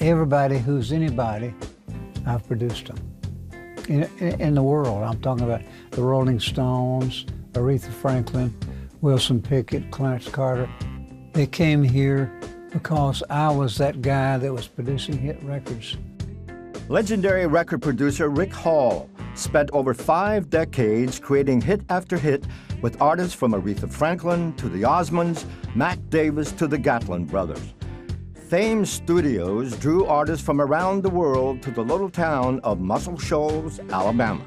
Everybody who's anybody, I've produced them. In the world, I'm talking about the Rolling Stones, Aretha Franklin, Wilson Pickett, Clarence Carter. They came here because I was that guy that was producing hit records. Legendary record producer Rick Hall spent over 5 decades creating hit after hit with artists from Aretha Franklin to the Osmonds, Mac Davis to the Gatlin brothers. Fame Studios drew artists from around the world to the little town of Muscle Shoals, Alabama.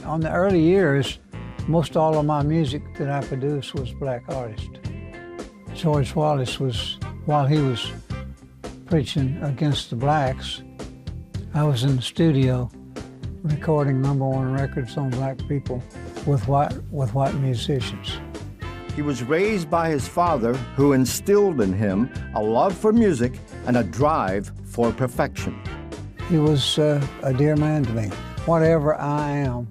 On the early years, most all of my music that I produced was black artists. George Wallace was, while he was preaching against the blacks, I was in the studio recording #1 records on black people with white musicians. He was raised by his father, who instilled in him a love for music and a drive for perfection. He was a dear man to me. Whatever I am,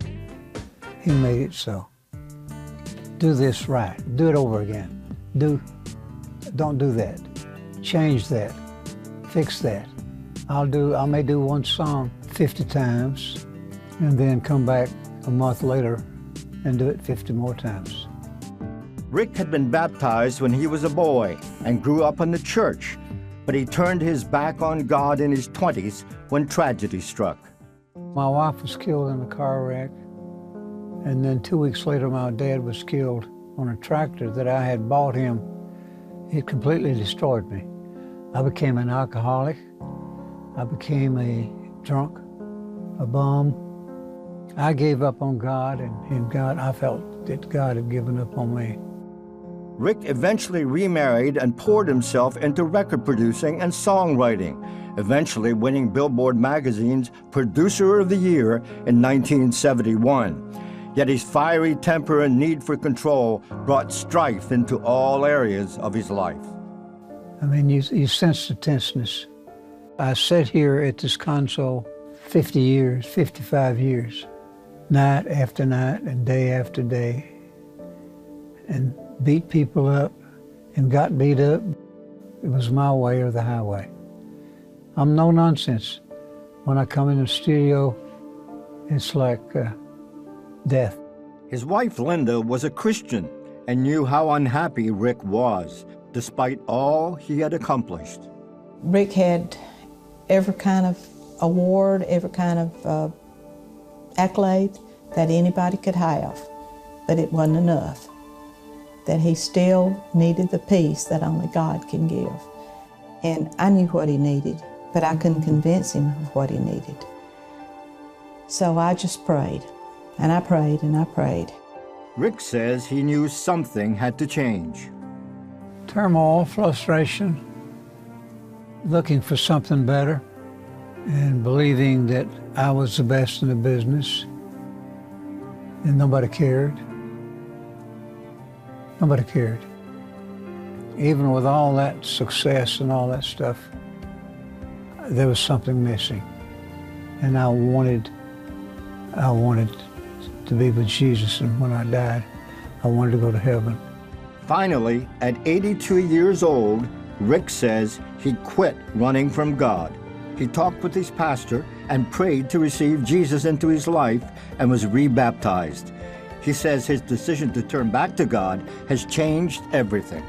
he made it so. Do this right. Do it over again. Don't do that. Change that. Fix that. I may do one song 50 times and then come back a month later and do it 50 more times. Rick had been baptized when he was a boy and grew up in the church, but he turned his back on God in his 20s when tragedy struck. My wife was killed in a car wreck, and then 2 weeks later my dad was killed on a tractor that I had bought him. It completely destroyed me. I became an alcoholic. I became a drunk, a bum. I gave up on God, and God, I felt that God had given up on me. Rick eventually remarried and poured himself into record producing and songwriting, eventually winning Billboard magazine's Producer of the Year in 1971. Yet his fiery temper and need for control brought strife into all areas of his life. I mean, you sense the tenseness. I sat here at this console 50 years, 55 years, night after night and day after day, and beat people up and got beat up. It was my way or the highway. I'm no nonsense. When I come in the studio, it's like death. His wife, Linda, was a Christian and knew how unhappy Rick was, despite all he had accomplished. Rick had every kind of award, every kind of accolade that anybody could have, but it wasn't enough. That he still needed the peace that only God can give. And I knew what he needed, but I couldn't convince him of what he needed. So I just prayed, and I prayed, and I prayed. Rick says he knew something had to change. Turmoil, frustration, looking for something better, and believing that I was the best in the business, and nobody cared. Nobody cared. Even with all that success and all that stuff, there was something missing. And I wanted to be with Jesus, and when I died, I wanted to go to heaven. Finally, at 82 years old, Rick says he quit running from God. He talked with his pastor and prayed to receive Jesus into his life and was rebaptized. He says his decision to turn back to God has changed everything.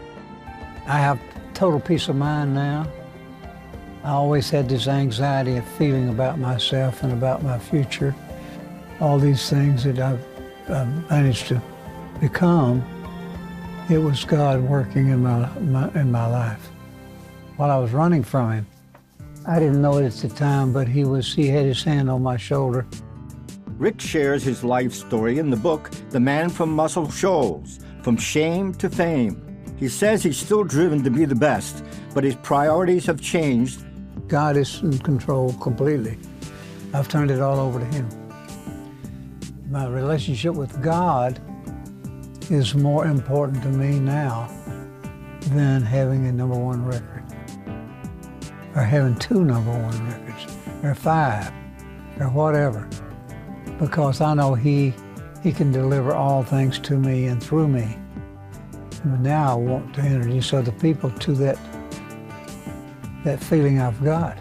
I have total peace of mind now. I always had this anxiety of feeling about myself and about my future. All these things that I've managed to become, it was God working in my life. While I was running from him, I didn't know it at the time, but he had his hand on my shoulder. Rick shares his life story in the book, The Man from Muscle Shoals, From Shame to Fame. He says he's still driven to be the best, but his priorities have changed. God is in control completely. I've turned it all over to him. My relationship with God is more important to me now than having a #1 record, or having 2 #1 records, or 5, or whatever. Because I know he can deliver all things to me and through me. And now I want to introduce other people to that feeling I've got.